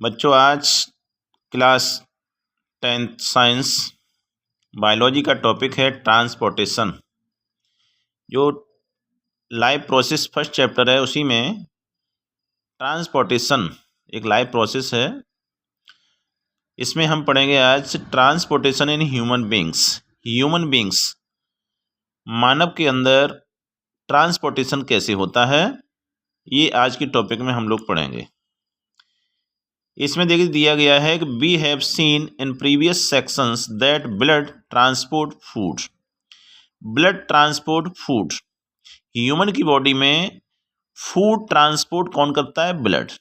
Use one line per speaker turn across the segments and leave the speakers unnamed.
बच्चों आज class 10th science biology का टॉपिक है ट्रांसपोर्टेशन। जो लाइफ प्रोसेस फर्स्ट चैप्टर है उसी में ट्रांसपोर्टेशन एक लाइफ प्रोसेस है। इसमें हम पढ़ेंगे आज ट्रांसपोर्टेशन इन ह्यूमन बींग्स मानव के अंदर ट्रांसपोर्टेशन कैसे होता है, ये आज के टॉपिक में हम लोग पढ़ेंगे। इसमें देखिए दिया गया है कि we have seen in previous sections that blood transport food. Human की बॉडी में फूड ट्रांसपोर्ट कौन करता है? Blood.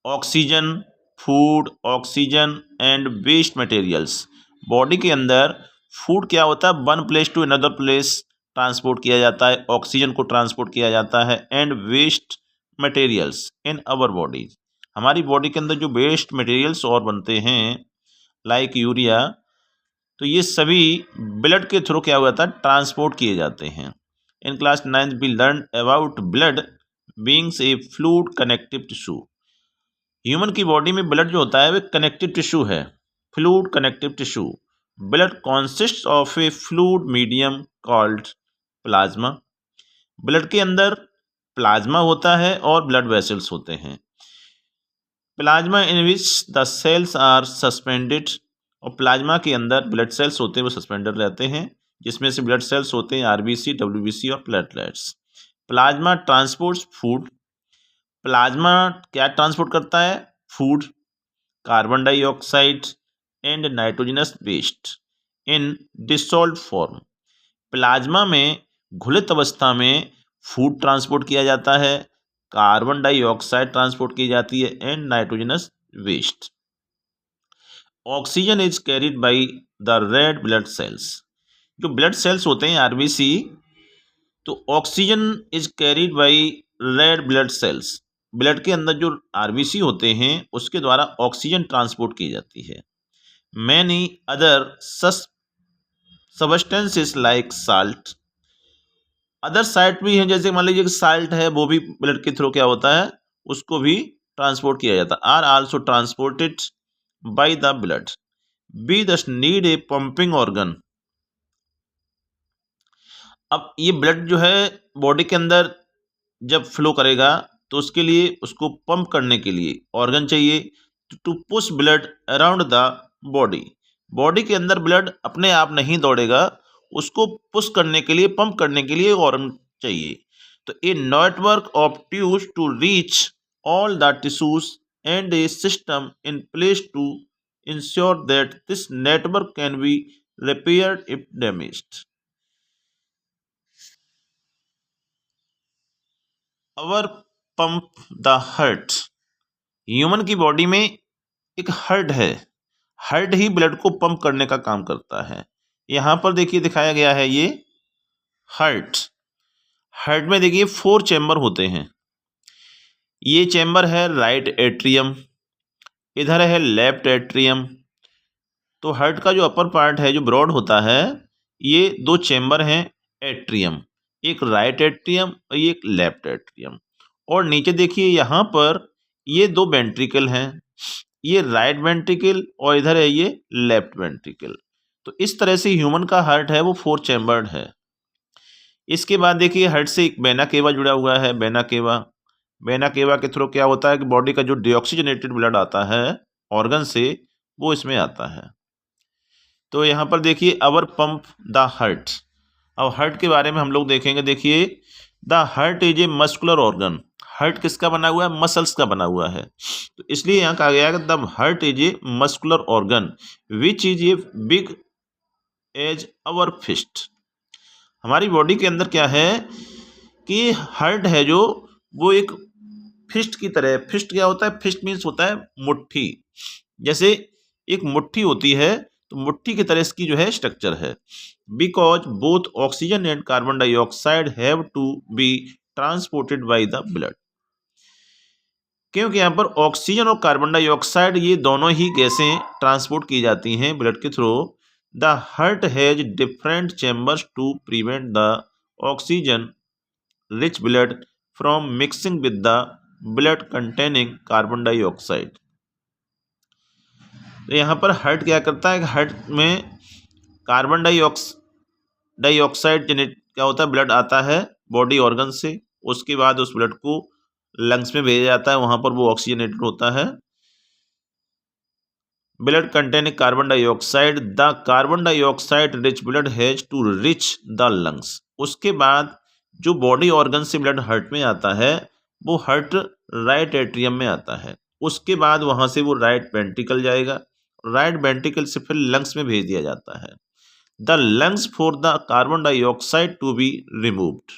Oxygen, food, oxygen and waste materials. Body के अंदर फूड क्या होता है? One place to another place transport किया जाता है, ऑक्सीजन को ट्रांसपोर्ट किया जाता है and waste materials in our bodies. हमारी बॉडी के अंदर जो वेस्ट मटेरियल्स और बनते हैं लाइक यूरिया, तो ये सभी ब्लड के थ्रू क्या हुआ था? ट्रांसपोर्ट किए जाते हैं। In class 9th we learn about blood beings a fluid connective tissue. Human की बॉडी में ब्लड जो होता है वो कनेक्टिव टिश्यू है, fluid connective tissue. Blood consist of a fluid medium called plasma. Blood के अंदर प्लाज्मा होता है और ब्लड वेसल्स होते हैं। Plasma in which the cells are suspended, और प्लाज्मा के अंदर ब्लड सेल्स होते हैं वो सस्पेंडेड रहते हैं, जिसमें से ब्लड सेल्स होते हैं आरबीसी, डब्ल्यूबीसी और platelets. Plasma transports food. Plasma क्या ट्रांसपोर्ट करता है? Food, carbon dioxide and nitrogenous waste in dissolved form. Plasma में घुलित अवस्था में फूड ट्रांसपोर्ट किया जाता है, कार्बन डाइऑक्साइड ट्रांसपोर्ट की जाती है and nitrogenous waste. Oxygen is carried by the red blood cells. जो ब्लड सेल्स होते हैं आरबीसी, तो oxygen is carried by red blood cells. Blood के अंदर जो आरबीसी होते हैं उसके द्वारा ऑक्सीजन ट्रांसपोर्ट की जाती है। Many other substances like salt. Other salt भी हैं, जैसे मान लीजिए साल्ट है, वो भी ब्लड के थ्रू क्या होता है? उसको भी ट्रांसपोर्ट किया जाता है। Are also transported by the blood. We thus need a pumping organ. अब ये ब्लड जो है बॉडी के अंदर जब फ्लो करेगा तो उसके लिए उसको पंप करने के लिए ऑर्गन चाहिए to push blood around the body. Body के अंदर ब्लड अपने आप नहीं दौड़ेगा, उसको पुश करने के लिए, पंप करने के लिए ऑर्गन चाहिए। तो a network of tubes to reach all the tissues and a system in place to ensure that this network can be repaired if damaged. Our pump the heart. Human की body में एक heart है, heart ही blood को pump करने का काम करता है। यहाँ पर देखिए दिखाया गया है ये हार्ट। हार्ट में देखिए 4 चैम्बर होते हैं। ये चैम्बर है राइट एट्रियम, इधर है लेफ्ट एट्रियम। तो हार्ट का जो अपर पार्ट है, जो ब्रॉड होता है, ये 2 चैम्बर हैं एट्रियम, एक राइट एट्रियम और एक लेफ्ट एट्रियम। और नीचे देखिए यहाँ पर ये 2 वेंट्रिकल हैं, ये राइट वेंट्रिकल और इधर है ये लेफ्ट वेंट्रिकल। तो इस तरह से ह्यूमन का हार्ट है वो 4 चैम्बर्ड है। इसके बाद देखिए हार्ट से एक वेना केवा जुड़ा हुआ है, वेना केवा। वेना केवा के थ्रू क्या होता है कि बॉडी का जो डीऑक्सीजनेटेड ब्लड आता है ऑर्गन से, वो इसमें आता है। तो यहाँ पर देखिए अवर पंप द हार्ट। अब हार्ट के बारे में हम लोग देखेंगे। देखिए the heart is a muscular organ. Heart किसका बना हुआ है? मसल्स का बना हुआ है। तो इसलिए यहाँ कहा गया है कि the heart is a muscular organ which is a big as our fist. हमारी बॉडी के अंदर क्या है कि हार्ट है जो, वो एक फिस्ट की तरह। फिस्ट क्या होता है? फिस्ट मीन्स होता है मुट्ठी। जैसे एक मुट्ठी होती है, तो मुट्ठी की तरह इसकी जो है स्ट्रक्चर है। Because both oxygen and carbon dioxide have to be transported by the blood. क्योंकि यहाँ पर ऑक्सीजन और कार्बन डाइऑक्साइड ये दोनों ही गैसें ट्रांसपोर्ट की जाती हैं ब्लड के through. The heart has different chambers to prevent the oxygen rich blood from mixing with the blood containing carbon dioxide. तो यहाँ पर हार्ट क्या करता है, हार्ट में कार्बन डाइऑक्साइड जेनेट क्या होता है, ब्लड आता है बॉडी ऑर्गन से, उसके बाद उस ब्लड को लंग्स में भेजा जाता है, वहाँ पर वो ऑक्सीजनेटेड होता है। Blood containing carbon dioxide, the carbon dioxide rich blood has to reach the lungs. उसके बाद जो बॉडी ऑर्गन से ब्लड हार्ट में आता है वो हार्ट राइट एट्रियम में आता है, उसके बाद वहाँ से वो राइट वेंट्रिकल जाएगा, राइट वेंट्रिकल से फिर लंग्स में भेज दिया जाता है। The lungs for the carbon dioxide to be removed.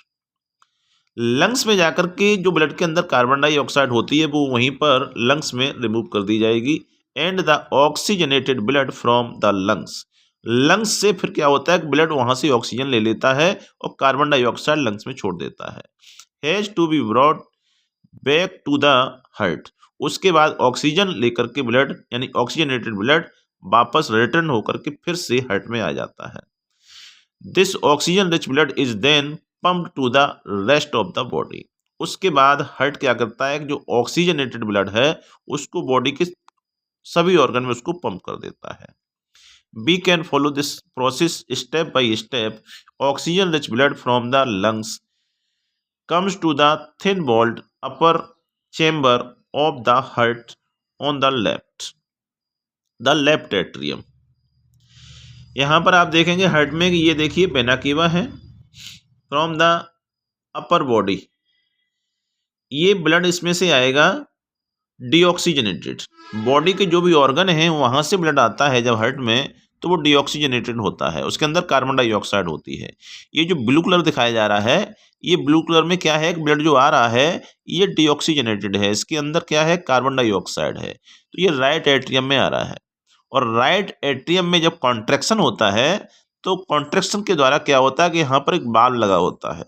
Lungs में जाकर के जो ब्लड के अंदर कार्बन डाइऑक्साइड होती है वो वहीं पर लंग्स में रिमूव कर दी जाएगी। And the oxygenated blood from the lungs. Lungs से फिर क्या होता है, ब्लड वहां से ऑक्सीजन ले लेता है और कार्बन डाइऑक्साइड लंग्स में छोड़ देता है। Has to be brought back to the heart. उसके बाद ऑक्सीजन लेकर के ब्लड यानी ऑक्सीजनेटेड ब्लड वापस रिटर्न होकर के फिर से हार्ट में आ जाता है। This oxygen rich blood is then pumped to the rest of the body. उसके बाद हार्ट क्या करता है, जो ऑक्सीजनेटेड ब्लड है उसको बॉडी के सभी ऑर्गन में उसको पंप कर देता है। We can follow this process step by step. Oxygen rich blood from the lungs comes to the thin walled upper chamber of the heart on the left atrium। यहाँ पर आप देखेंगे हार्ट में ये देखिए वेना केवा है from the upper body, ये blood इसमें से आएगा डीऑक्सीजनेटेड। बॉडी के जो भी ऑर्गन हैं वहाँ से ब्लड आता है जब हार्ट में तो वो डीऑक्सीजनेटेड होता है, उसके अंदर कार्बन डाइऑक्साइड होती है। ये जो ब्लू कलर दिखाया जा रहा है, ये ब्लू कलर में क्या है, ब्लड जो आ रहा है ये डीऑक्सीजनेटेड है, इसके अंदर क्या है, कार्बन डाइऑक्साइड है। तो ये राइट एट्रियम में आ रहा है और राइट एट्रियम में जब कॉन्ट्रैक्शन होता है तो कॉन्ट्रैक्शन के द्वारा क्या होता है कि यहाँ पर एक बाल लगा होता है।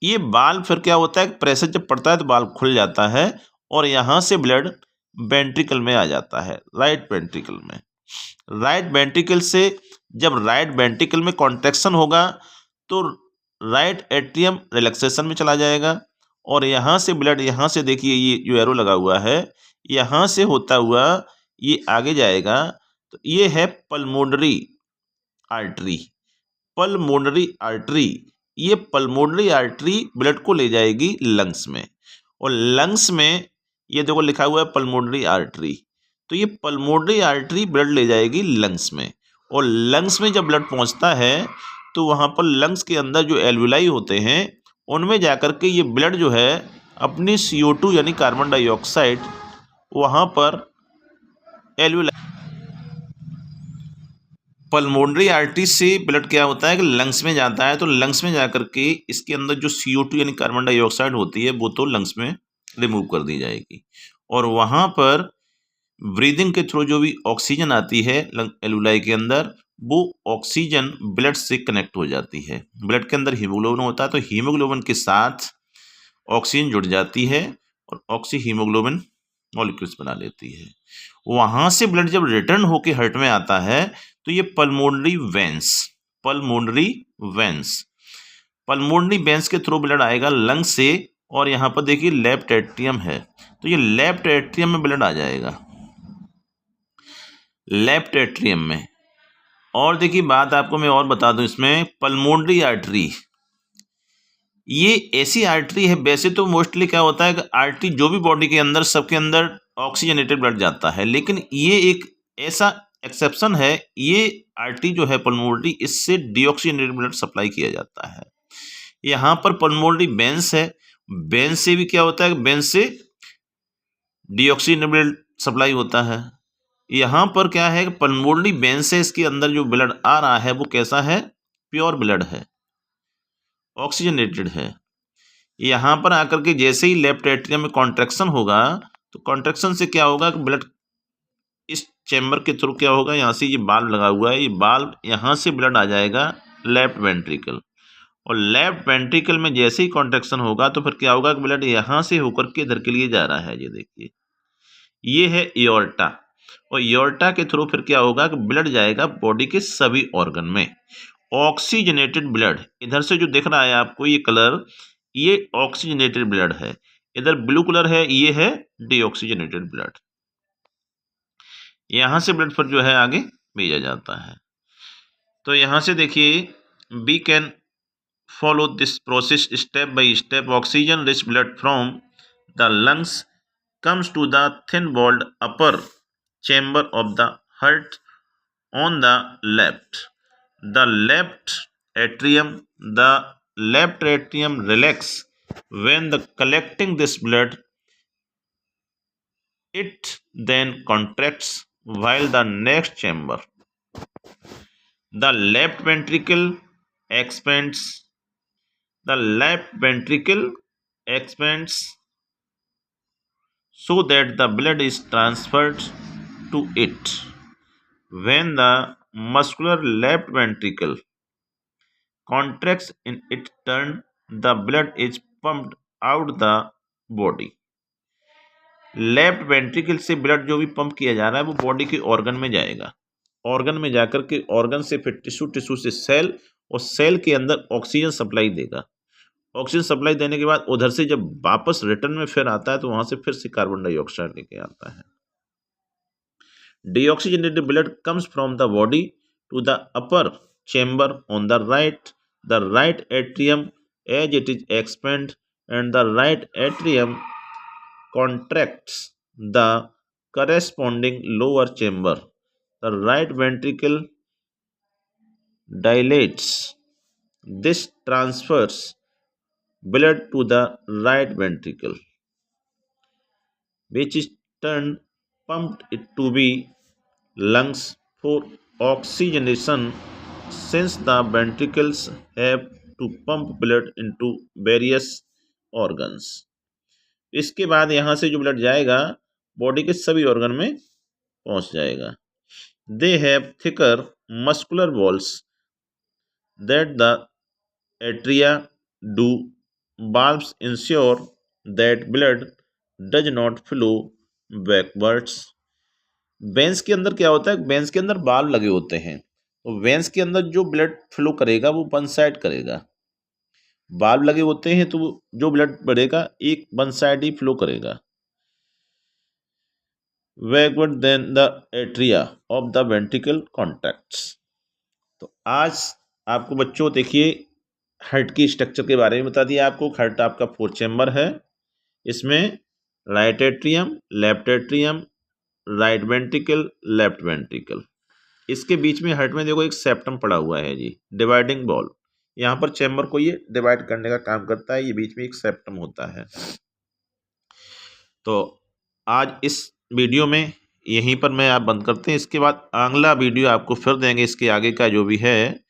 ये बाल फिर क्या होता है, प्रेशर जब पड़ता है तो बाल खुल जाता है और यहाँ से ब्लड वेंट्रिकल में आ जाता है, राइट वेंट्रिकल में। राइट वेंट्रिकल से जब राइट वेंट्रिकल में कॉन्ट्रैक्शन होगा तो राइट एट्रियम रिलैक्सेशन में चला जाएगा और यहाँ से ब्लड, यहाँ से देखिए ये जो एरो लगा हुआ है यहाँ से होता हुआ ये आगे जाएगा। तो ये है पल्मोनरी आर्टरी। पल्मोनरी आर्टरी, ये पल्मोनरी आर्टरी ब्लड को ले जाएगी लंग्स में और लंग्स में ये देखो लिखा हुआ है पल्मोनरी आर्टरी। तो ये पल्मोनरी आर्टरी ब्लड ले जाएगी लंग्स में और लंग्स में जब ब्लड पहुंचता है तो वहाँ पर लंग्स के अंदर जो एल्वुलाई होते हैं उनमें जाकर के ये ब्लड जो है अपनी CO2 यानी कार्बन डाइऑक्साइड वहाँ पर एल्वुलाई पल्मोनरी आर्टरी से ब्लड क्या होता है कि लंग्स में जाता है, तो लंग्स में जाकर के इसके अंदर जो CO2 यानी कार्बन डाइऑक्साइड होती है वो तो लंग्स में रिमूव कर दी जाएगी और वहाँ पर ब्रीदिंग के थ्रू जो भी ऑक्सीजन आती है एल्वुलाई के अंदर वो ऑक्सीजन ब्लड से कनेक्ट हो जाती है। ब्लड के अंदर हीमोग्लोबिन होता है तो हीमोग्लोबिन के साथ ऑक्सीजन जुड़ जाती है और ऑक्सी हीमोग्लोबिन मॉलिक्यूल्स बना लेती है। वहाँ से ब्लड जब रिटर्न होके हार्ट में आता है तो ये पल्मोनरी वेंस के थ्रू ब्लड आएगा लंग से और यहाँ पर देखिए लेफ्ट एट्रियम है तो ये लेफ्ट एट्रियम में ब्लड आ जाएगा, लेफ्ट एट्रियम में। और देखिए बात आपको मैं और बता दूं, इसमें पल्मोनरी आर्टरी ये ऐसी आर्टरी है, वैसे तो मोस्टली क्या होता है कि आर्टरी जो भी बॉडी के अंदर सबके अंदर ऑक्सीजनेटेड ब्लड जाता है, लेकिन ये एक ऐसा एक्सेप्शन है, ये आर्टरी जो है पल्मोनरी इससे डीऑक्सीजनेटेड ब्लड सप्लाई किया जाता है। यहाँ पर पल्मोनरी वेंस है, वेंस से भी क्या होता है, वेंस से डीऑक्सीजनेटेड ब्लड सप्लाई होता है। यहाँ पर क्या है, पल्मोनरी वेंस से इसके अंदर जो ब्लड आ रहा है वो कैसा है, प्योर ब्लड है, ऑक्सीजनेटेड है। यहाँ पर आकर के जैसे ही लेफ्ट एट्रियम में कॉन्ट्रैक्शन होगा तो कॉन्ट्रैक्शन से क्या होगा कि ब्लड इस चैम्बर के थ्रू क्या होगा, यहाँ से ये बाल्ब लगा हुआ है, ये बाल्ब यहाँ से ब्लड आ जाएगा लेफ्ट वेंट्रिकल और लेफ्ट वेंट्रिकल में जैसे ही कॉन्ट्रैक्शन होगा तो फिर क्या होगा कि ब्लड यहाँ से होकर के इधर के लिए जा रहा है। ये देखिए ये है एओर्टा और एओर्टा के थ्रू फिर क्या होगा कि ब्लड जाएगा बॉडी के सभी ऑर्गन में। ऑक्सीजनेटेड ब्लड इधर से जो दिख रहा है आपको ये कलर, ये ऑक्सीजनेटेड ब्लड है, इधर ब्लू कलर है, ये है डीऑक्सीजनेटेड ब्लड। यहाँ से ब्लड फिर जो है आगे भेजा जाता है। तो यहाँ से देखिए we can follow this process step by step. Oxygen rich blood from the lungs comes to the thin walled upper chamber of the heart on the left. The left atrium relax when the collecting this blood. It then contracts while the next chamber, the left ventricle expands. The left ventricle expands so that the blood is transferred to it. When the muscular left ventricle contracts in its turn, the blood is pumped out the body. Left ventricle से blood जो भी pump किया जा रहा है वो body के organ में जाएगा, ऑर्गन में जाकर के ऑर्गन से फिर टिश्यू, टिश्यू से सेल, और सेल के अंदर ऑक्सीजन सप्लाई देगा। ऑक्सीजन सप्लाई देने के बाद उधर से जब वापस रिटर्न में फिर आता है तो वहां से फिर से कार्बन डाइऑक्साइड लेके आता है। Deoxygenated blood comes from the body to the upper chamber on the right atrium as it is expand, and the right atrium contracts the corresponding lower chamber. The right ventricle dilates. This transfers blood to the right ventricle, which is turned pumped it to be lungs for oxygenation, since the ventricles have to pump blood into various organs. इसके बाद यहाँ से जो blood जाएगा body के सभी organ में पहुंच जाएगा। They have thicker muscular walls that the atria do. Valves ensure that blood does not flow backwards. Veins के अंदर क्या होता है, वेंस के अंदर बाल्व लगे होते हैं, तो वेंस के अंदर जो ब्लड फ्लो करेगा वो वन साइड करेगा। बाल्व लगे होते हैं तो जो ब्लड बढ़ेगा एक वन साइड ही फ्लो करेगा। Backward then the atria of the ventricle contracts. तो आज आपको बच्चों देखिए हार्ट की स्ट्रक्चर के बारे में बता दिया आपको। हार्ट आपका 4 चैम्बर है, इसमें right atrium, left atrium, right ventricle, left ventricle. इसके बीच में हार्ट में देखो एक सेप्टम पड़ा हुआ है जी, डिवाइडिंग बॉल। यहाँ पर चैम्बर को ये डिवाइड करने का काम करता है, ये बीच में एक सेप्टम होता है। तो आज इस वीडियो में यहीं पर मैं आप बंद करते हैं, इसके बाद अगला वीडियो आपको फिर देंगे, इसके आगे का जो भी है